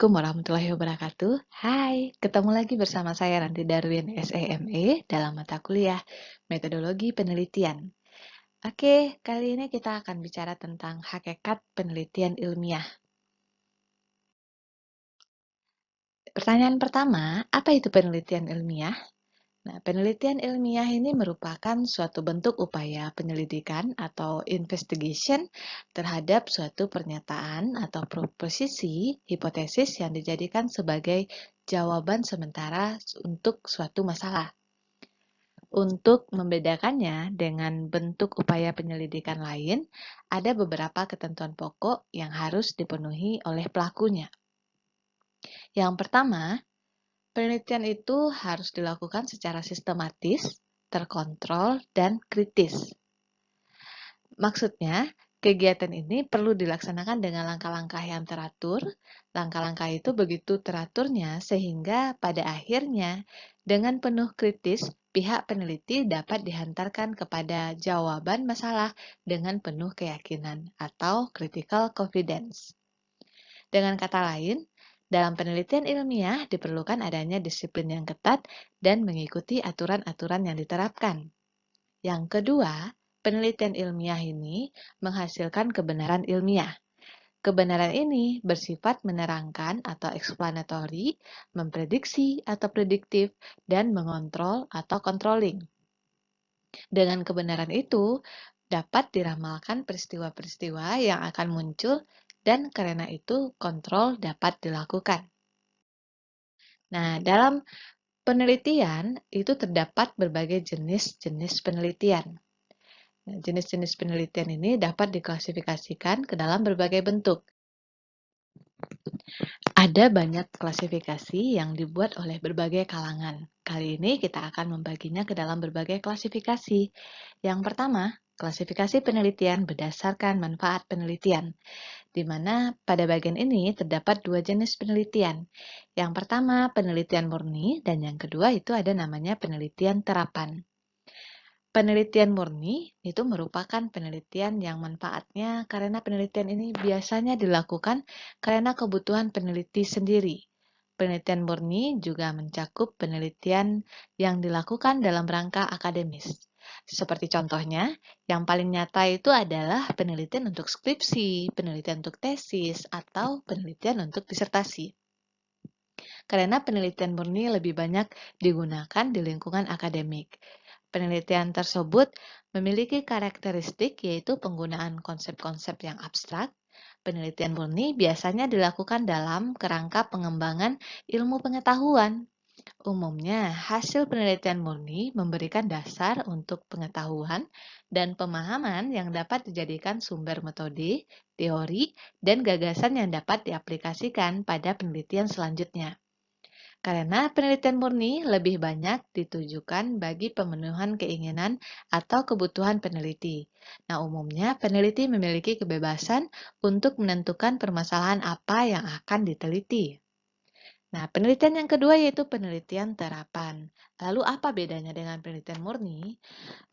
Assalamualaikum warahmatullahi wabarakatuh. Hai, ketemu lagi bersama saya Ranti Darwin SEME dalam mata kuliah Metodologi Penelitian. Oke, kali ini kita akan bicara tentang hakikat penelitian ilmiah. Pertanyaan pertama, apa itu penelitian ilmiah? Nah, penelitian ilmiah ini merupakan suatu bentuk upaya penyelidikan atau investigation terhadap suatu pernyataan atau proposisi, hipotesis yang dijadikan sebagai jawaban sementara untuk suatu masalah. Untuk membedakannya dengan bentuk upaya penyelidikan lain, ada beberapa ketentuan pokok yang harus dipenuhi oleh pelakunya. Yang pertama, penelitian itu harus dilakukan secara sistematis, terkontrol, dan kritis. Maksudnya, kegiatan ini perlu dilaksanakan dengan langkah-langkah yang teratur. Langkah-langkah itu begitu teraturnya sehingga pada akhirnya dengan penuh kritis, pihak peneliti dapat dihantarkan kepada jawaban masalah dengan penuh keyakinan atau critical confidence. Dengan kata lain, dalam penelitian ilmiah diperlukan adanya disiplin yang ketat dan mengikuti aturan-aturan yang diterapkan. Yang kedua, penelitian ilmiah ini menghasilkan kebenaran ilmiah. Kebenaran ini bersifat menerangkan atau explanatory, memprediksi atau prediktif, dan mengontrol atau controlling. Dengan kebenaran itu, dapat diramalkan peristiwa-peristiwa yang akan muncul dan karena itu kontrol dapat dilakukan. Nah, dalam penelitian itu terdapat berbagai jenis-jenis penelitian. Nah, jenis-jenis penelitian ini dapat diklasifikasikan ke dalam berbagai bentuk. Ada banyak klasifikasi yang dibuat oleh berbagai kalangan. Kali ini kita akan membaginya ke dalam berbagai klasifikasi. Yang pertama, klasifikasi penelitian berdasarkan manfaat penelitian, di mana pada bagian ini terdapat dua jenis penelitian. Yang pertama, penelitian murni, dan yang kedua itu ada namanya penelitian terapan. Penelitian murni itu merupakan penelitian yang manfaatnya karena penelitian ini biasanya dilakukan karena kebutuhan peneliti sendiri. Penelitian murni juga mencakup penelitian yang dilakukan dalam rangka akademis. Seperti contohnya, yang paling nyata itu adalah penelitian untuk skripsi, penelitian untuk tesis, atau penelitian untuk disertasi. Karena penelitian murni lebih banyak digunakan di lingkungan akademik. Penelitian tersebut memiliki karakteristik yaitu penggunaan konsep-konsep yang abstrak. Penelitian murni biasanya dilakukan dalam kerangka pengembangan ilmu pengetahuan. Umumnya, hasil penelitian murni memberikan dasar untuk pengetahuan dan pemahaman yang dapat dijadikan sumber metode, teori, dan gagasan yang dapat diaplikasikan pada penelitian selanjutnya. Karena penelitian murni lebih banyak ditujukan bagi pemenuhan keinginan atau kebutuhan peneliti. Nah, umumnya peneliti memiliki kebebasan untuk menentukan permasalahan apa yang akan diteliti. Nah, penelitian yang kedua yaitu penelitian terapan. Lalu apa bedanya dengan penelitian murni?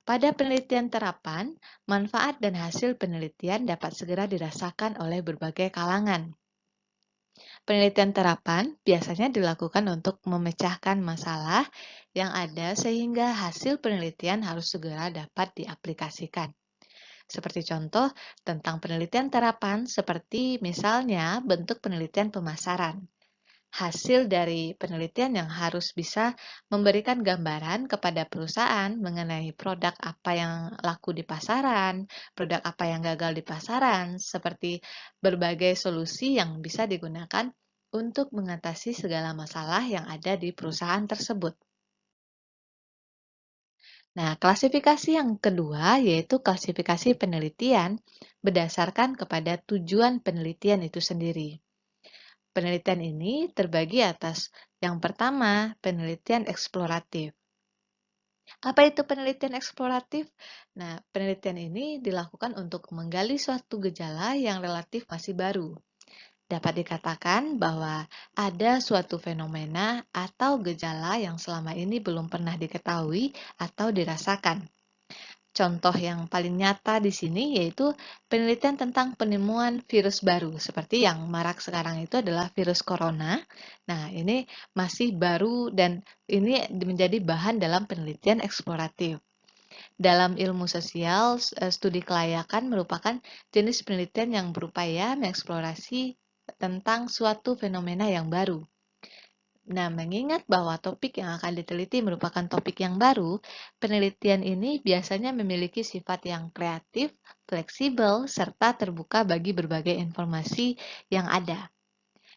Pada penelitian terapan, manfaat dan hasil penelitian dapat segera dirasakan oleh berbagai kalangan. Penelitian terapan biasanya dilakukan untuk memecahkan masalah yang ada sehingga hasil penelitian harus segera dapat diaplikasikan. Seperti contoh tentang penelitian terapan seperti misalnya bentuk penelitian pemasaran. Hasil dari penelitian yang harus bisa memberikan gambaran kepada perusahaan mengenai produk apa yang laku di pasaran, produk apa yang gagal di pasaran, seperti berbagai solusi yang bisa digunakan untuk mengatasi segala masalah yang ada di perusahaan tersebut. Nah, klasifikasi yang kedua yaitu klasifikasi penelitian berdasarkan kepada tujuan penelitian itu sendiri. Penelitian ini terbagi atas yang pertama, penelitian eksploratif. Apa itu penelitian eksploratif? Nah, penelitian ini dilakukan untuk menggali suatu gejala yang relatif masih baru. Dapat dikatakan bahwa ada suatu fenomena atau gejala yang selama ini belum pernah diketahui atau dirasakan. Contoh yang paling nyata di sini yaitu penelitian tentang penemuan virus baru, seperti yang marak sekarang itu adalah virus corona. Nah, ini masih baru dan ini menjadi bahan dalam penelitian eksploratif. Dalam ilmu sosial, studi kelayakan merupakan jenis penelitian yang berupaya mengeksplorasi tentang suatu fenomena yang baru. Nah, mengingat bahwa topik yang akan diteliti merupakan topik yang baru, penelitian ini biasanya memiliki sifat yang kreatif, fleksibel, serta terbuka bagi berbagai informasi yang ada.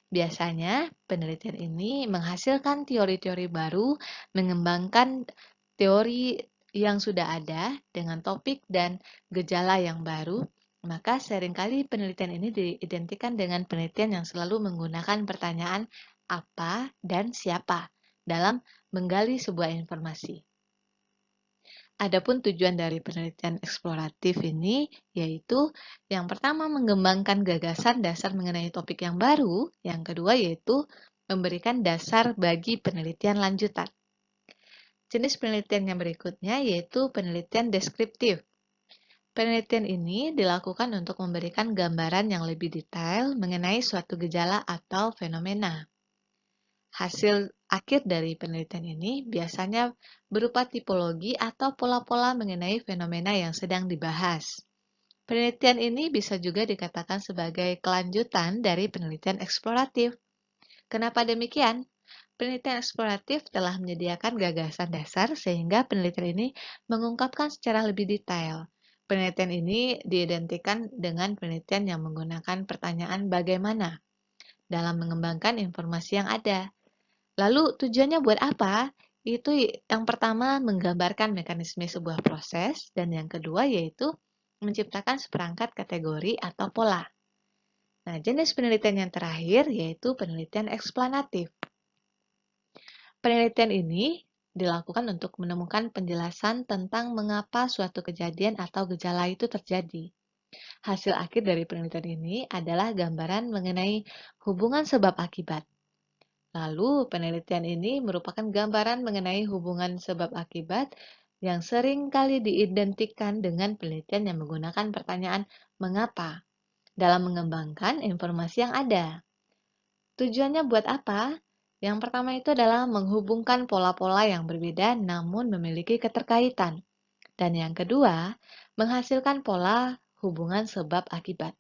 Biasanya, penelitian ini menghasilkan teori-teori baru, mengembangkan teori yang sudah ada dengan topik dan gejala yang baru, maka seringkali penelitian ini diidentikan dengan penelitian yang selalu menggunakan pertanyaan apa dan siapa dalam menggali sebuah informasi. Adapun tujuan dari penelitian eksploratif ini yaitu yang pertama mengembangkan gagasan dasar mengenai topik yang baru, yang kedua yaitu memberikan dasar bagi penelitian lanjutan. Jenis penelitian yang berikutnya yaitu penelitian deskriptif. Penelitian ini dilakukan untuk memberikan gambaran yang lebih detail mengenai suatu gejala atau fenomena. Hasil akhir dari penelitian ini biasanya berupa tipologi atau pola-pola mengenai fenomena yang sedang dibahas. Penelitian ini bisa juga dikatakan sebagai kelanjutan dari penelitian eksploratif. Kenapa demikian? Penelitian eksploratif telah menyediakan gagasan dasar sehingga penelitian ini mengungkapkan secara lebih detail. Penelitian ini diidentikan dengan penelitian yang menggunakan pertanyaan bagaimana dalam mengembangkan informasi yang ada. Lalu tujuannya buat apa? Itu yang pertama menggambarkan mekanisme sebuah proses dan yang kedua yaitu menciptakan seperangkat kategori atau pola. Nah, jenis penelitian yang terakhir yaitu penelitian eksplanatif. Penelitian ini dilakukan untuk menemukan penjelasan tentang mengapa suatu kejadian atau gejala itu terjadi. Hasil akhir dari penelitian ini adalah gambaran mengenai hubungan sebab akibat. Lalu, penelitian ini merupakan gambaran mengenai hubungan sebab akibat yang sering kali diidentikan dengan penelitian yang menggunakan pertanyaan mengapa dalam mengembangkan informasi yang ada. Tujuannya buat apa? Yang pertama itu adalah menghubungkan pola-pola yang berbeda namun memiliki keterkaitan. Dan yang kedua, menghasilkan pola hubungan sebab akibat.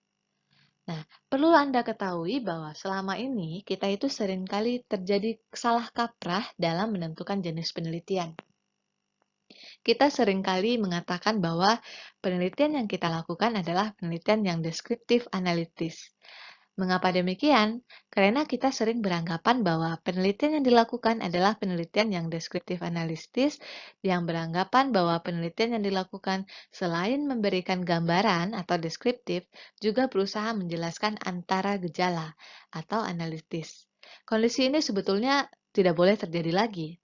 Nah, perlu Anda ketahui bahwa selama ini kita itu seringkali terjadi salah kaprah dalam menentukan jenis penelitian. Kita seringkali mengatakan bahwa penelitian yang kita lakukan adalah penelitian yang deskriptif analitis. Mengapa demikian? Karena kita sering beranggapan bahwa penelitian yang dilakukan adalah penelitian yang deskriptif analitis, yang beranggapan bahwa penelitian yang dilakukan selain memberikan gambaran atau deskriptif, juga berusaha menjelaskan antara gejala atau analitis. Kondisi ini sebetulnya tidak boleh terjadi lagi.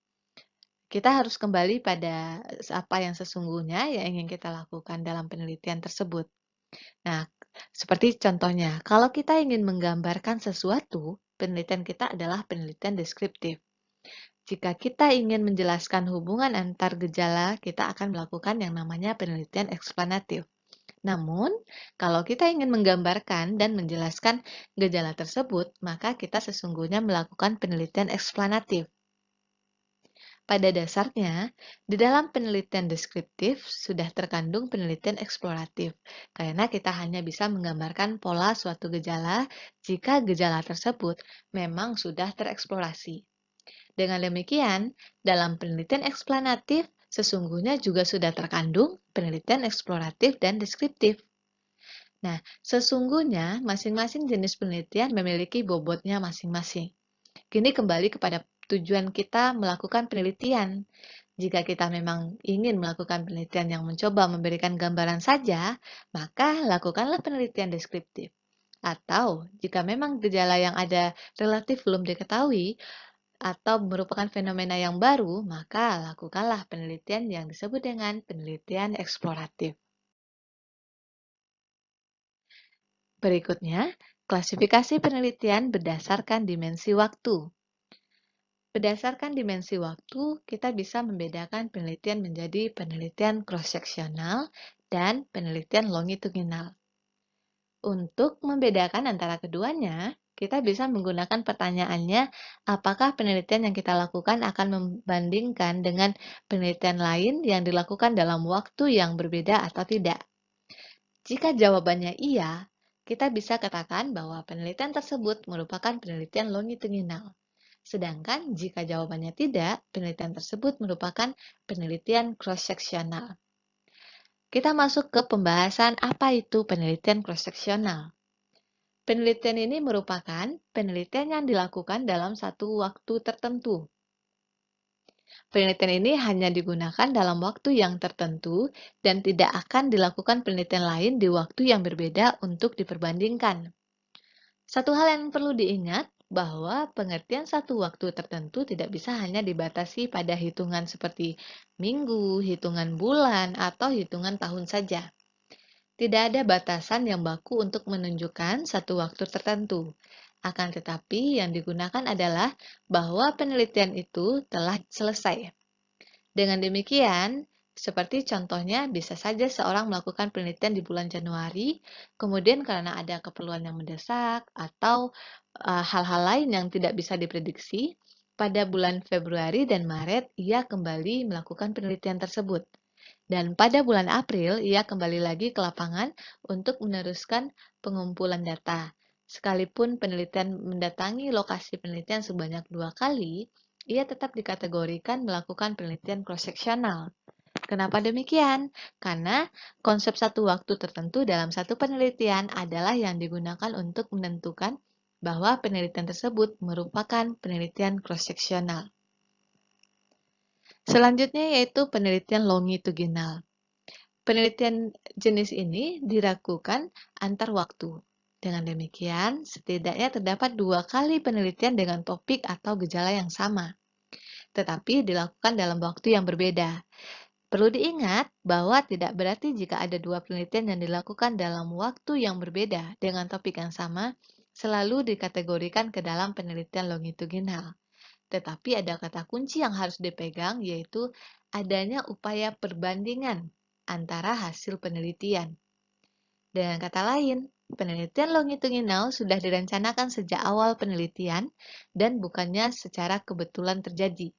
Kita harus kembali pada apa yang sesungguhnya yang ingin kita lakukan dalam penelitian tersebut. Nah, seperti contohnya, kalau kita ingin menggambarkan sesuatu, penelitian kita adalah penelitian deskriptif. Jika kita ingin menjelaskan hubungan antar gejala, kita akan melakukan yang namanya penelitian eksplanatif. Namun, kalau kita ingin menggambarkan dan menjelaskan gejala tersebut, maka kita sesungguhnya melakukan penelitian eksplanatif. Pada dasarnya, di dalam penelitian deskriptif sudah terkandung penelitian eksploratif, karena kita hanya bisa menggambarkan pola suatu gejala jika gejala tersebut memang sudah tereksplorasi. Dengan demikian, dalam penelitian eksplanatif sesungguhnya juga sudah terkandung penelitian eksploratif dan deskriptif. Nah, sesungguhnya masing-masing jenis penelitian memiliki bobotnya masing-masing. Kini kembali kepada tujuan kita melakukan penelitian. Jika kita memang ingin melakukan penelitian yang mencoba memberikan gambaran saja, maka lakukanlah penelitian deskriptif. Atau jika memang gejala yang ada relatif belum diketahui atau merupakan fenomena yang baru, maka lakukanlah penelitian yang disebut dengan penelitian eksploratif. Berikutnya, klasifikasi penelitian berdasarkan dimensi waktu. Berdasarkan dimensi waktu, kita bisa membedakan penelitian menjadi penelitian cross-seksional dan penelitian longitudinal. Untuk membedakan antara keduanya, kita bisa menggunakan pertanyaannya, apakah penelitian yang kita lakukan akan membandingkan dengan penelitian lain yang dilakukan dalam waktu yang berbeda atau tidak. Jika jawabannya iya, kita bisa katakan bahwa penelitian tersebut merupakan penelitian longitudinal. Sedangkan jika jawabannya tidak, penelitian tersebut merupakan penelitian cross-seksional. Kita masuk ke pembahasan apa itu penelitian cross-seksional. Penelitian ini merupakan penelitian yang dilakukan dalam satu waktu tertentu. Penelitian ini hanya digunakan dalam waktu yang tertentu dan tidak akan dilakukan penelitian lain di waktu yang berbeda untuk diperbandingkan. Satu hal yang perlu diingat bahwa pengertian satu waktu tertentu tidak bisa hanya dibatasi pada hitungan seperti minggu, hitungan bulan, atau hitungan tahun saja. Tidak ada batasan yang baku untuk menunjukkan satu waktu tertentu. Akan tetapi, yang digunakan adalah bahwa penelitian itu telah selesai. Dengan demikian, seperti contohnya, bisa saja seorang melakukan penelitian di bulan Januari, kemudian karena ada keperluan yang mendesak atau hal-hal lain yang tidak bisa diprediksi, pada bulan Februari dan Maret ia kembali melakukan penelitian tersebut. Dan pada bulan April, ia kembali lagi ke lapangan untuk meneruskan pengumpulan data. Sekalipun penelitian mendatangi lokasi penelitian sebanyak 2 kali, ia tetap dikategorikan melakukan penelitian cross-seksional. Kenapa demikian? Karena konsep satu waktu tertentu dalam satu penelitian adalah yang digunakan untuk menentukan bahwa penelitian tersebut merupakan penelitian cross-seksional. Selanjutnya yaitu penelitian longitudinal. Penelitian jenis ini dilakukan antar waktu. Dengan demikian, setidaknya terdapat 2 kali penelitian dengan topik atau gejala yang sama, tetapi dilakukan dalam waktu yang berbeda. Perlu diingat bahwa tidak berarti jika ada 2 penelitian yang dilakukan dalam waktu yang berbeda dengan topik yang sama, selalu dikategorikan ke dalam penelitian longitudinal. Tetapi ada kata kunci yang harus dipegang, yaitu adanya upaya perbandingan antara hasil penelitian. Dengan kata lain, penelitian longitudinal sudah direncanakan sejak awal penelitian dan bukannya secara kebetulan terjadi.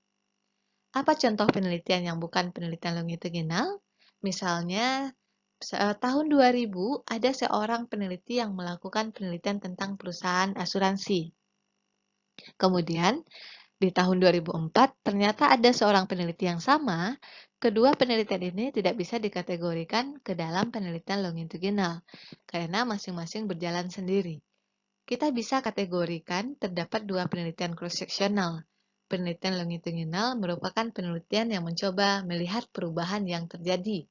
Apa contoh penelitian yang bukan penelitian longitudinal? Misalnya, tahun 2000 ada seorang peneliti yang melakukan penelitian tentang perusahaan asuransi. Kemudian, di tahun 2004, ternyata ada seorang peneliti yang sama. Kedua penelitian ini tidak bisa dikategorikan ke dalam penelitian longitudinal, karena masing-masing berjalan sendiri. Kita bisa kategorikan terdapat 2 penelitian cross-seksional. Penelitian longitudinal merupakan penelitian yang mencoba melihat perubahan yang terjadi.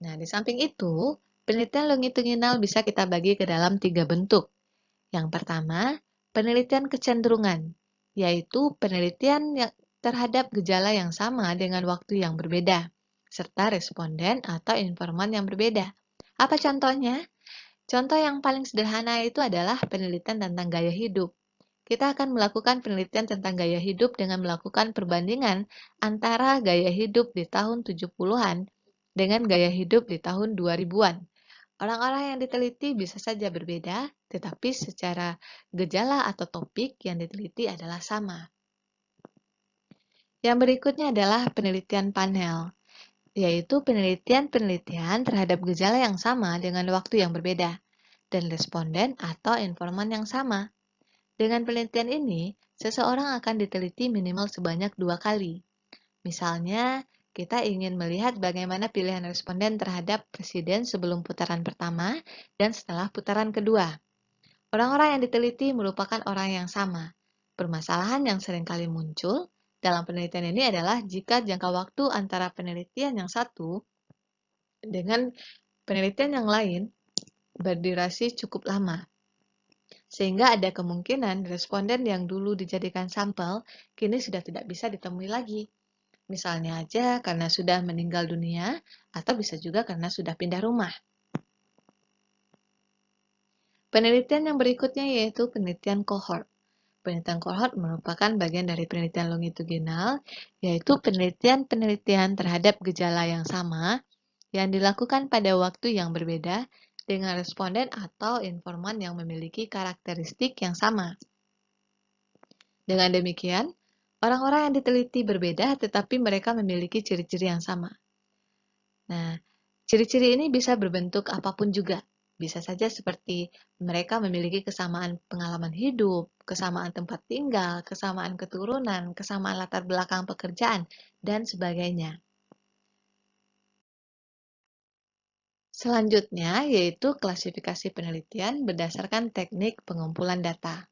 Nah, di samping itu, penelitian longitudinal bisa kita bagi ke dalam 3 bentuk. Yang pertama, penelitian kecenderungan, yaitu penelitian yang terhadap gejala yang sama dengan waktu yang berbeda, serta responden atau informan yang berbeda. Apa contohnya? Contoh yang paling sederhana itu adalah penelitian tentang gaya hidup. Kita akan melakukan penelitian tentang gaya hidup dengan melakukan perbandingan antara gaya hidup di tahun 70-an dengan gaya hidup di tahun 2000-an. Orang-orang yang diteliti bisa saja berbeda, tetapi secara gejala atau topik yang diteliti adalah sama. Yang berikutnya adalah penelitian panel, yaitu penelitian-penelitian terhadap gejala yang sama dengan waktu yang berbeda, dan responden atau informan yang sama. Dengan penelitian ini, seseorang akan diteliti minimal sebanyak 2 kali. Misalnya, kita ingin melihat bagaimana pilihan responden terhadap presiden sebelum putaran pertama dan setelah putaran kedua. Orang-orang yang diteliti merupakan orang yang sama. Permasalahan yang seringkali muncul dalam penelitian ini adalah jika jangka waktu antara penelitian yang satu dengan penelitian yang lain berdurasi cukup lama. Sehingga ada kemungkinan responden yang dulu dijadikan sampel kini sudah tidak bisa ditemui lagi. Misalnya aja karena sudah meninggal dunia atau bisa juga karena sudah pindah rumah. Penelitian yang berikutnya yaitu penelitian cohort. Penelitian kohort merupakan bagian dari penelitian longitudinal, yaitu penelitian-penelitian terhadap gejala yang sama yang dilakukan pada waktu yang berbeda dengan responden atau informan yang memiliki karakteristik yang sama. Dengan demikian, orang-orang yang diteliti berbeda tetapi mereka memiliki ciri-ciri yang sama. Nah, ciri-ciri ini bisa berbentuk apapun juga. Bisa saja seperti mereka memiliki kesamaan pengalaman hidup, kesamaan tempat tinggal, kesamaan keturunan, kesamaan latar belakang pekerjaan, dan sebagainya. Selanjutnya yaitu klasifikasi penelitian berdasarkan teknik pengumpulan data.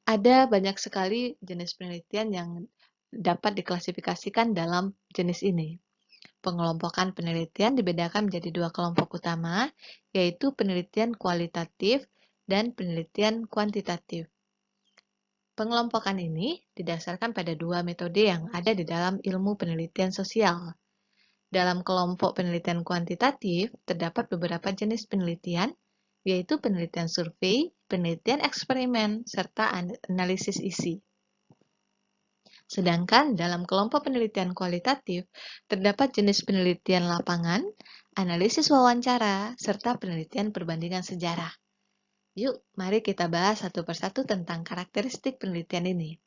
Ada banyak sekali jenis penelitian yang dapat diklasifikasikan dalam jenis ini. Pengelompokan penelitian dibedakan menjadi dua kelompok utama, yaitu penelitian kualitatif dan penelitian kuantitatif. Pengelompokan ini didasarkan pada dua metode yang ada di dalam ilmu penelitian sosial. Dalam kelompok penelitian kuantitatif, terdapat beberapa jenis penelitian, yaitu penelitian survei, penelitian eksperimen, serta analisis isi. Sedangkan dalam kelompok penelitian kualitatif, terdapat jenis penelitian lapangan, analisis wawancara, serta penelitian perbandingan sejarah. Yuk, mari kita bahas satu persatu tentang karakteristik penelitian ini.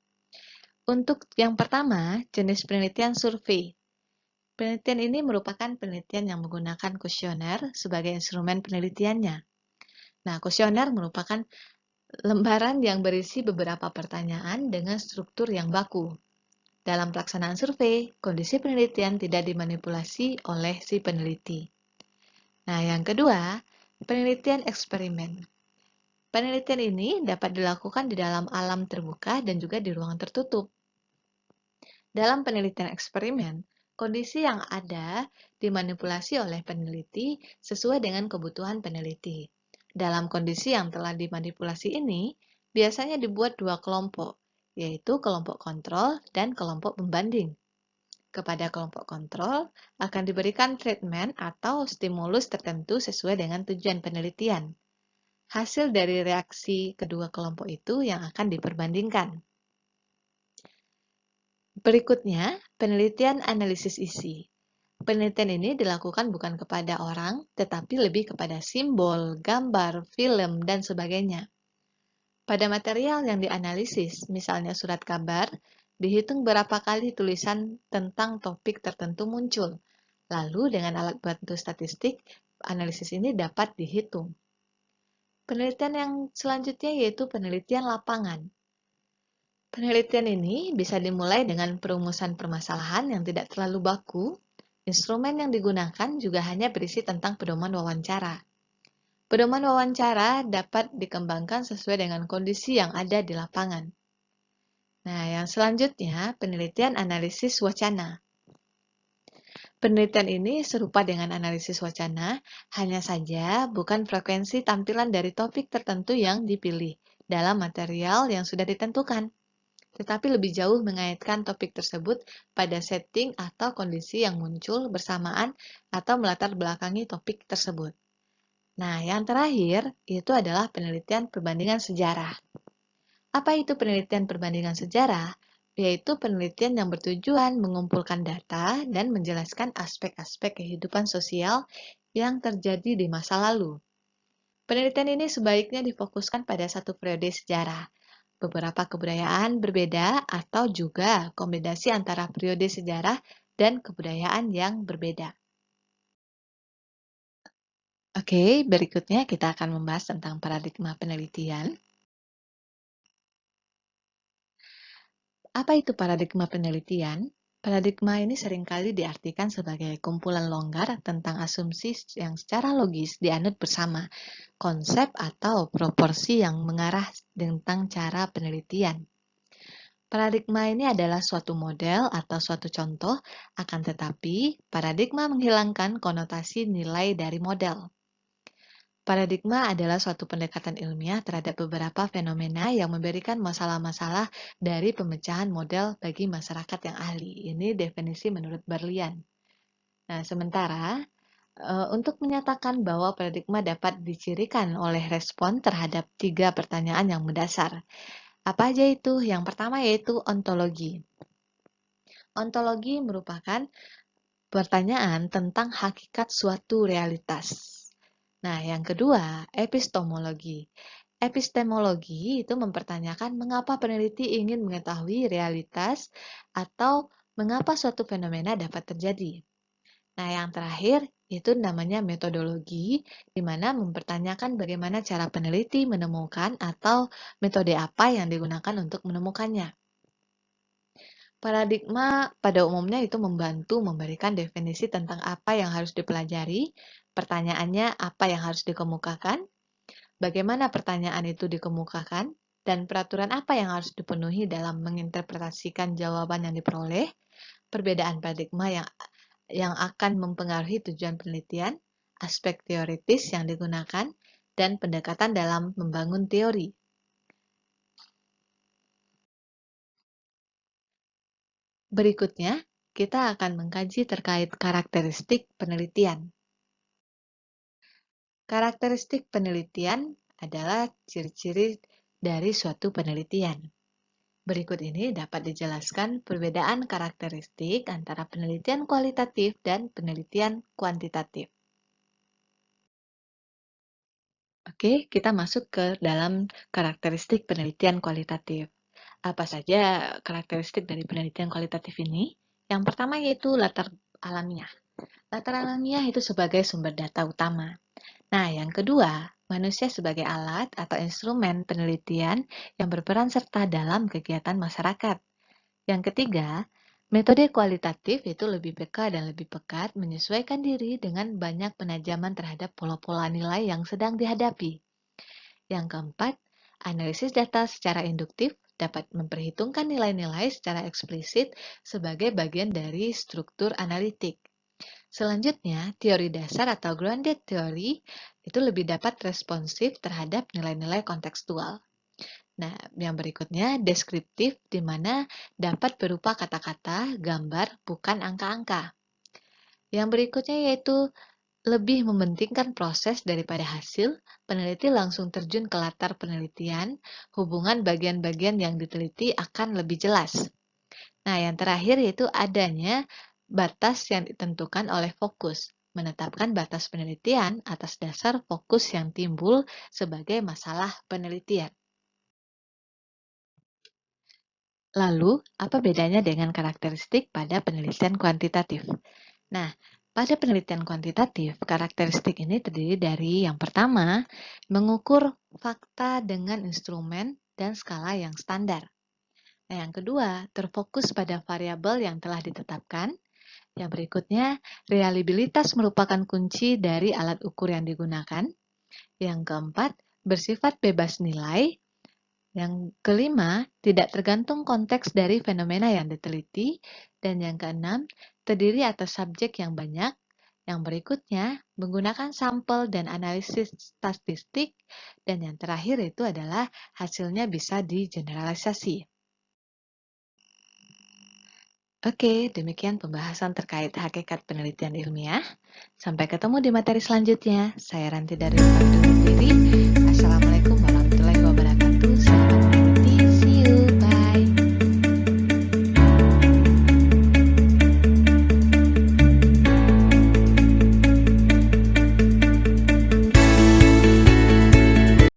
Untuk yang pertama, jenis penelitian survei. Penelitian ini merupakan penelitian yang menggunakan kuesioner sebagai instrumen penelitiannya. Nah, kuesioner merupakan lembaran yang berisi beberapa pertanyaan dengan struktur yang baku. Dalam pelaksanaan survei, kondisi penelitian tidak dimanipulasi oleh si peneliti. Nah, yang kedua, penelitian eksperimen. Penelitian ini dapat dilakukan di dalam alam terbuka dan juga di ruangan tertutup. Dalam penelitian eksperimen, kondisi yang ada dimanipulasi oleh peneliti sesuai dengan kebutuhan peneliti. Dalam kondisi yang telah dimanipulasi ini, biasanya dibuat dua kelompok, yaitu kelompok kontrol dan kelompok pembanding. Kepada kelompok kontrol akan diberikan treatment atau stimulus tertentu sesuai dengan tujuan penelitian. Hasil dari reaksi kedua kelompok itu yang akan diperbandingkan. Berikutnya, penelitian analisis isi. Penelitian ini dilakukan bukan kepada orang, tetapi lebih kepada simbol, gambar, film, dan sebagainya. Pada material yang dianalisis, misalnya surat kabar, dihitung berapa kali tulisan tentang topik tertentu muncul. Lalu dengan alat bantu statistik, analisis ini dapat dihitung. Penelitian yang selanjutnya yaitu penelitian lapangan. Penelitian ini bisa dimulai dengan perumusan permasalahan yang tidak terlalu baku. Instrumen yang digunakan juga hanya berisi tentang pedoman wawancara. Pedoman wawancara dapat dikembangkan sesuai dengan kondisi yang ada di lapangan. Nah, yang selanjutnya, penelitian analisis wacana. Penelitian ini serupa dengan analisis wacana, hanya saja bukan frekuensi tampilan dari topik tertentu yang dipilih dalam material yang sudah ditentukan, tetapi lebih jauh mengaitkan topik tersebut pada setting atau kondisi yang muncul bersamaan atau melatar belakangi topik tersebut. Nah, yang terakhir itu adalah penelitian perbandingan sejarah. Apa itu penelitian perbandingan sejarah? Yaitu penelitian yang bertujuan mengumpulkan data dan menjelaskan aspek-aspek kehidupan sosial yang terjadi di masa lalu. Penelitian ini sebaiknya difokuskan pada satu periode sejarah, beberapa kebudayaan berbeda, atau juga kombinasi antara periode sejarah dan kebudayaan yang berbeda. Oke, berikutnya kita akan membahas tentang paradigma penelitian. Apa itu paradigma penelitian? Paradigma ini seringkali diartikan sebagai kumpulan longgar tentang asumsi yang secara logis dianut bersama, konsep atau proporsi yang mengarah tentang cara penelitian. Paradigma ini adalah suatu model atau suatu contoh, akan tetapi paradigma menghilangkan konotasi nilai dari model. Paradigma adalah suatu pendekatan ilmiah terhadap beberapa fenomena yang memberikan masalah-masalah dari pemecahan model bagi masyarakat yang ahli. Ini definisi menurut Berlian. Nah, sementara Untuk menyatakan bahwa paradigma dapat dicirikan oleh respon terhadap 3 pertanyaan yang mendasar. Apa aja itu? Yang pertama yaitu ontologi. Ontologi merupakan pertanyaan tentang hakikat suatu realitas. Nah, yang kedua, epistemologi. Epistemologi itu mempertanyakan mengapa peneliti ingin mengetahui realitas atau mengapa suatu fenomena dapat terjadi. Nah, yang terakhir itu namanya metodologi, di mana mempertanyakan bagaimana cara peneliti menemukan atau metode apa yang digunakan untuk menemukannya. Paradigma pada umumnya itu membantu memberikan definisi tentang apa yang harus dipelajari, pertanyaannya apa yang harus dikemukakan, bagaimana pertanyaan itu dikemukakan, dan peraturan apa yang harus dipenuhi dalam menginterpretasikan jawaban yang diperoleh, perbedaan paradigma yang akan mempengaruhi tujuan penelitian, aspek teoritis yang digunakan, dan pendekatan dalam membangun teori. Berikutnya, kita akan mengkaji terkait karakteristik penelitian. Karakteristik penelitian adalah ciri-ciri dari suatu penelitian. Berikut ini dapat dijelaskan perbedaan karakteristik antara penelitian kualitatif dan penelitian kuantitatif. Oke, kita masuk ke dalam karakteristik penelitian kualitatif. Apa saja karakteristik dari penelitian kualitatif ini? Yang pertama yaitu latar alamiah. Latar alamiah itu sebagai sumber data utama. Nah, yang kedua, manusia sebagai alat atau instrumen penelitian yang berperan serta dalam kegiatan masyarakat. Yang ketiga, metode kualitatif itu lebih peka dan lebih pekat menyesuaikan diri dengan banyak penajaman terhadap pola-pola nilai yang sedang dihadapi. Yang keempat, analisis data secara induktif dapat memperhitungkan nilai-nilai secara eksplisit sebagai bagian dari struktur analitik. Selanjutnya, teori dasar atau grounded theory itu lebih dapat responsif terhadap nilai-nilai kontekstual. Nah, yang berikutnya deskriptif, di mana dapat berupa kata-kata, gambar, bukan angka-angka. Yang berikutnya yaitu lebih mementingkan proses daripada hasil, peneliti langsung terjun ke latar penelitian, hubungan bagian-bagian yang diteliti akan lebih jelas. Nah, yang terakhir yaitu adanya batas yang ditentukan oleh fokus, menetapkan batas penelitian atas dasar fokus yang timbul sebagai masalah penelitian. Lalu, apa bedanya dengan karakteristik pada penelitian kuantitatif? Nah, pada penelitian kuantitatif, karakteristik ini terdiri dari yang pertama, mengukur fakta dengan instrumen dan skala yang standar. Nah, yang kedua, terfokus pada variabel yang telah ditetapkan. Yang berikutnya, reliabilitas merupakan kunci dari alat ukur yang digunakan. Yang keempat, bersifat bebas nilai. Yang kelima, tidak tergantung konteks dari fenomena yang diteliti. Dan yang keenam, terdiri atas subjek yang banyak. Yang berikutnya, menggunakan sampel dan analisis statistik. Dan yang terakhir itu adalah hasilnya bisa digeneralisasi. Oke, demikian pembahasan terkait hakikat penelitian ilmiah. Sampai ketemu di materi selanjutnya. Saya Ranti dari Unpad undur diri. Assalamualaikum warahmatullahi wabarakatuh.